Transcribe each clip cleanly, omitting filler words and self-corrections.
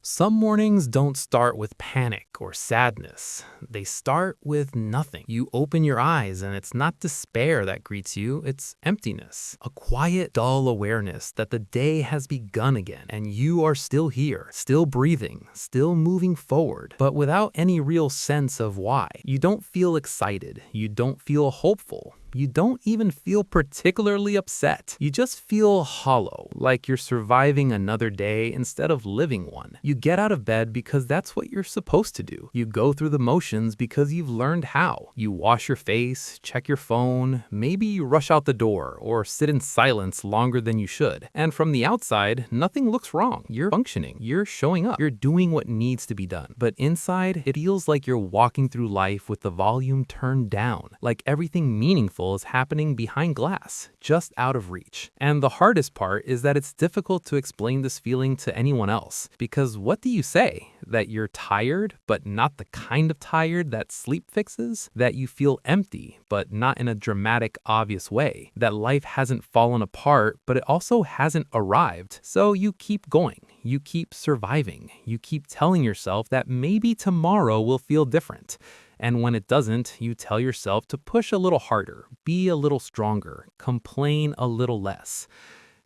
Some mornings don't start with panic or sadness. They start with nothing. You open your eyes and it's not despair that greets you, it's emptiness. A quiet, dull awareness that the day has begun again and you are still here, still breathing, still moving forward, but without any real sense of why. You don't feel excited. You don't feel hopeful. You don't even feel particularly upset. You just feel hollow, like you're surviving another day instead of living one. You get out of bed because that's what you're supposed to do. You go through the motions because you've learned how. You wash your face, check your phone, maybe you rush out the door or sit in silence longer than you should. And from the outside, nothing looks wrong. You're functioning. You're showing up. You're doing what needs to be done. But inside, it feels like you're walking through life with the volume turned down, like everything meaningful is happening behind glass, just out of reach. And the hardest part is that it's difficult to explain this feeling to anyone else. Because what do you say? That you're tired, but not the kind of tired that sleep fixes? That you feel empty, but not in a dramatic, obvious way? That life hasn't fallen apart, but it also hasn't arrived? So you keep going. You keep surviving. You keep telling yourself that maybe tomorrow will feel different. And when it doesn't, you tell yourself to push a little harder, be a little stronger, complain a little less.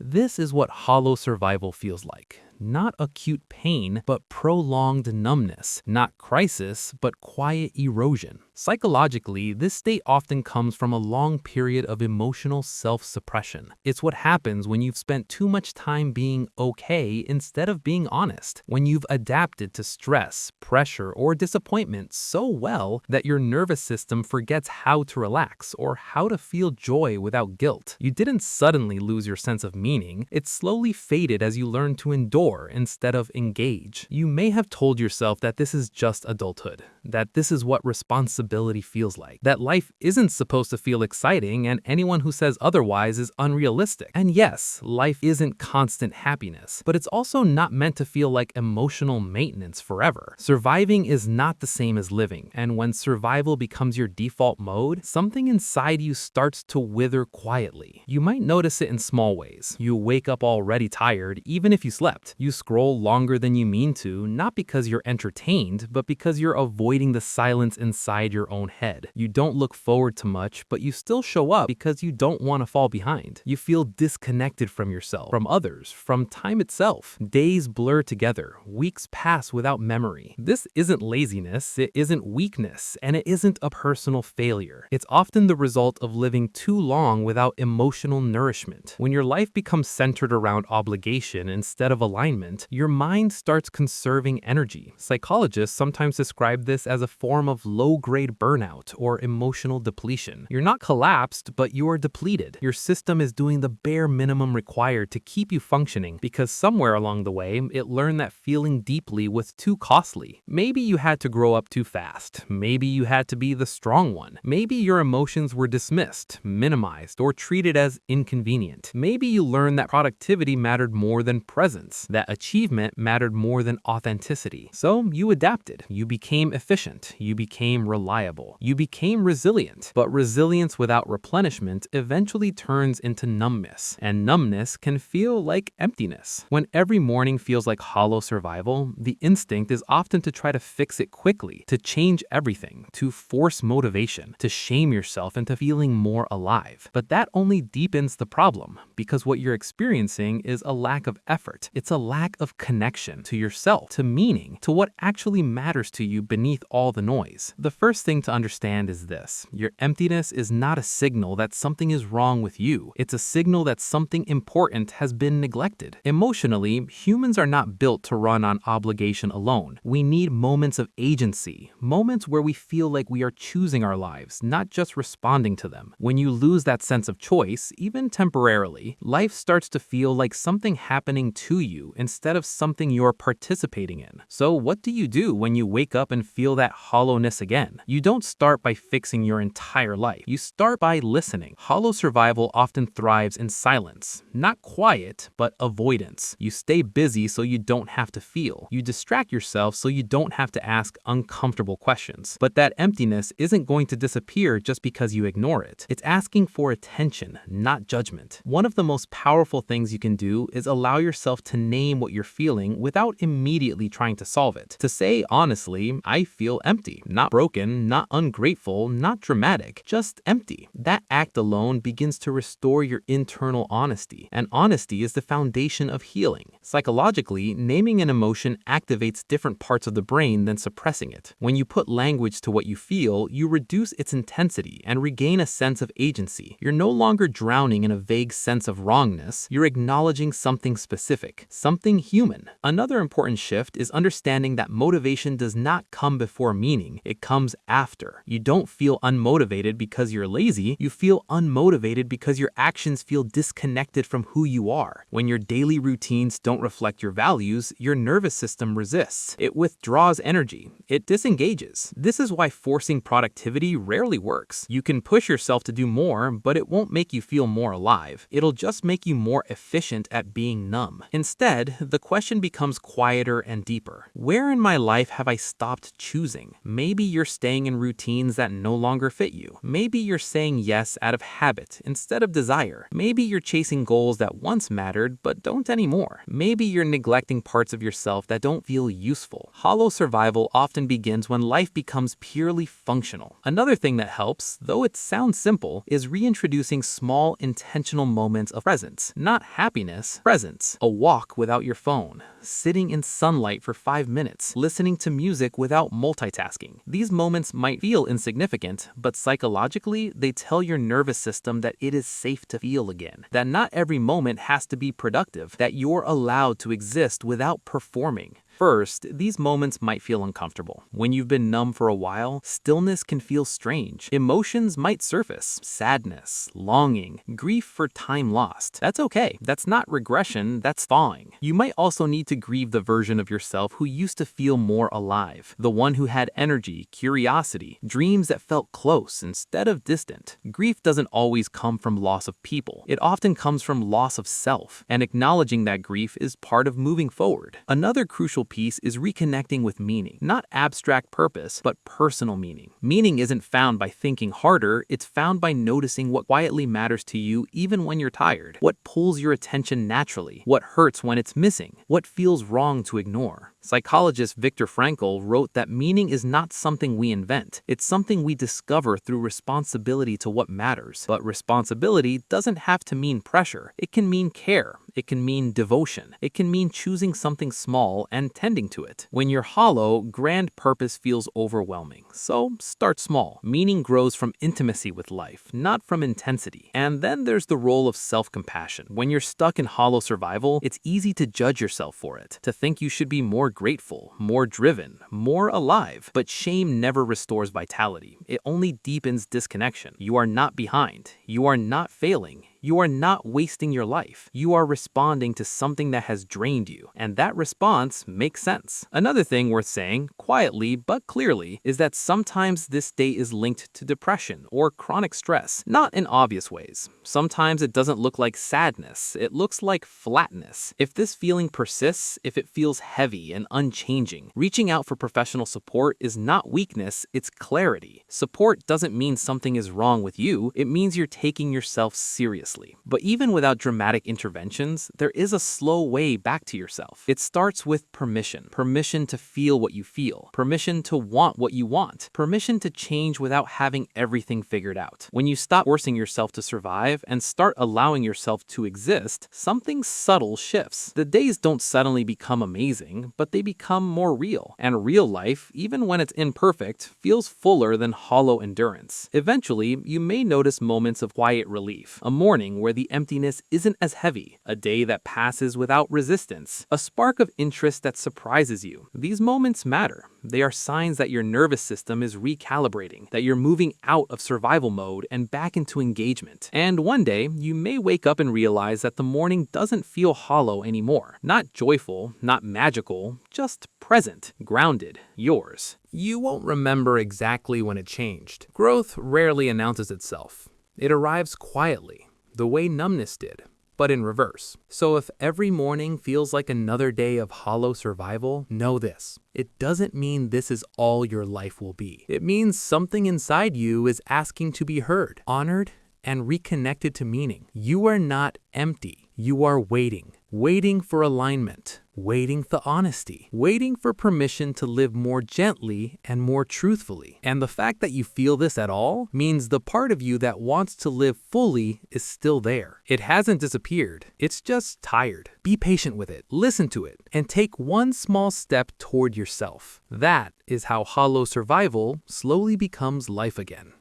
This is what hollow survival feels like. Not acute pain, but prolonged numbness. Not crisis, but quiet erosion. Psychologically, this state often comes from a long period of emotional self-suppression. It's what happens when you've spent too much time being okay instead of being honest. When you've adapted to stress, pressure, or disappointment so well that your nervous system forgets how to relax or how to feel joy without guilt. You didn't suddenly lose your sense of meaning. It slowly faded as you learned to endure instead of engage. You may have told yourself that this is just adulthood, that this is what responsibility feels like, that life isn't supposed to feel exciting and anyone who says otherwise is unrealistic. And yes, life isn't constant happiness, but it's also not meant to feel like emotional maintenance forever. Surviving is not the same as living, and when survival becomes your default mode, something inside you starts to wither quietly. You might notice it in small ways. You wake up already tired, even if you slept. You scroll longer than you mean to, not because you're entertained, but because you're avoiding the silence inside your own head. You don't look forward to much, but you still show up because you don't want to fall behind. You feel disconnected from yourself, from others, from time itself. Days blur together, weeks pass without memory. This isn't laziness, it isn't weakness, and it isn't a personal failure. It's often the result of living too long without emotional nourishment. When your life becomes centered around obligation instead of alignment, your mind starts conserving energy. Psychologists sometimes describe this as a form of low-grade burnout or emotional depletion. You're not collapsed, but you are depleted. Your system is doing the bare minimum required to keep you functioning because somewhere along the way, it learned that feeling deeply was too costly. Maybe you had to grow up too fast. Maybe you had to be the strong one. Maybe your emotions were dismissed, minimized, or treated as inconvenient. Maybe you learned that productivity mattered more than presence, that achievement mattered more than authenticity. So you adapted. You became efficient. You became reliable. You became resilient. But resilience without replenishment eventually turns into numbness. And numbness can feel like emptiness. When every morning feels like hollow survival, the instinct is often to try to fix it quickly, to change everything, to force motivation, to shame yourself into feeling more alive. But that only deepens the problem, because what you're experiencing is a lack of effort. It's a lack of connection to yourself, to meaning, to what actually matters to you beneath all the noise. The first thing to understand is this: your emptiness is not a signal that something is wrong with you. It's a signal that something important has been neglected. Emotionally, humans are not built to run on obligation alone. We need moments of agency, moments where we feel like we are choosing our lives, not just responding to them. When you lose that sense of choice, even temporarily, life starts to feel like something happening to you instead of something you're participating in. So what do you do when you wake up and feel feel that hollowness again. You don't start by fixing your entire life. You start by listening. Hollow survival often thrives in silence. Not quiet, but avoidance. You stay busy so you don't have to feel. You distract yourself so you don't have to ask uncomfortable questions. But that emptiness isn't going to disappear just because you ignore it. It's asking for attention, not judgment. One of the most powerful things you can do is allow yourself to name what you're feeling without immediately trying to solve it. To say honestly, I feel empty. Not broken, not ungrateful, not dramatic, just empty. That act alone begins to restore your internal honesty. And honesty is the foundation of healing. Psychologically, naming an emotion activates different parts of the brain than suppressing it. When you put language to what you feel, you reduce its intensity and regain a sense of agency. You're no longer drowning in a vague sense of wrongness. You're acknowledging something specific, something human. Another important shift is understanding that motivation does not come before meaning. It comes after. You don't feel unmotivated because you're lazy. You feel unmotivated because your actions feel disconnected from who you are. When your daily routines don't reflect your values, your nervous system resists. It withdraws energy. It disengages. This is why forcing productivity rarely works. You can push yourself to do more, but it won't make you feel more alive. It'll just make you more efficient at being numb. Instead, the question becomes quieter and deeper. Where in my life have I stopped choosing? Maybe you're staying in routines that no longer fit you. Maybe you're saying yes out of habit instead of desire. Maybe you're chasing goals that once mattered but don't anymore. Maybe you're neglecting parts of yourself that don't feel useful. Hollow survival often begins when life becomes purely functional. Another thing that helps, though it sounds simple, is reintroducing small intentional moments of presence. Not happiness, presence. A walk without your phone. Sitting in sunlight for 5 minutes. Listening to music without multitasking. These moments might feel insignificant, but psychologically, they tell your nervous system that it is safe to feel again. That not every moment has to be productive. That you're allowed to exist without performing. First, these moments might feel uncomfortable. When you've been numb for a while, stillness can feel strange. Emotions might surface. Sadness, longing, grief for time lost. That's okay. That's not regression, that's thawing. You might also need to grieve the version of yourself who used to feel more alive. The one who had energy, curiosity, dreams that felt close instead of distant. Grief doesn't always come from loss of people. It often comes from loss of self, and acknowledging that grief is part of moving forward. Another crucial piece is reconnecting with meaning. Not abstract purpose, but personal meaning. Meaning isn't found by thinking harder, it's found by noticing what quietly matters to you even when you're tired. What pulls your attention naturally. What hurts when it's missing. What feels wrong to ignore. Psychologist Viktor Frankl wrote that meaning is not something we invent. It's something we discover through responsibility to what matters. But responsibility doesn't have to mean pressure. It can mean care. It can mean devotion. It can mean choosing something small and tending to it. When you're hollow, grand purpose feels overwhelming. So start small. Meaning grows from intimacy with life, not from intensity. And then there's the role of self-compassion. When you're stuck in hollow survival, it's easy to judge yourself for it, to think you should be more grateful, more driven, more alive. But shame never restores vitality. It only deepens disconnection. You are not behind. You are not failing. You are not wasting your life. You are responding to something that has drained you, and that response makes sense. Another thing worth saying, quietly but clearly, is that sometimes this state is linked to depression or chronic stress, not in obvious ways. Sometimes it doesn't look like sadness, it looks like flatness. If this feeling persists, if it feels heavy and unchanging, reaching out for professional support is not weakness, it's clarity. Support doesn't mean something is wrong with you, it means you're taking yourself seriously. But even without dramatic interventions, there is a slow way back to yourself. It starts with permission. Permission to feel what you feel. Permission to want what you want. Permission to change without having everything figured out. When you stop forcing yourself to survive and start allowing yourself to exist, something subtle shifts. The days don't suddenly become amazing, but they become more real. And real life, even when it's imperfect, feels fuller than hollow endurance. Eventually, you may notice moments of quiet relief. A morning morning where the emptiness isn't as heavy, a day that passes without resistance, a spark of interest that surprises you. These moments matter. They are signs that your nervous system is recalibrating, that you're moving out of survival mode and back into engagement. And one day, you may wake up and realize that the morning doesn't feel hollow anymore. Not joyful, not magical, just present, grounded, yours. You won't remember exactly when it changed. Growth rarely announces itself. It arrives quietly, the way numbness did, but in reverse. So if every morning feels like another day of hollow survival, know this. It doesn't mean this is all your life will be. It means something inside you is asking to be heard, honored, and reconnected to meaning. You are not empty. You are waiting for alignment, waiting for honesty, waiting for permission to live more gently and more truthfully. And the fact that you feel this at all means the part of you that wants to live fully is still there. It hasn't disappeared. It's just tired. Be patient with it, listen to it, and take one small step toward yourself. That is how hollow survival slowly becomes life again.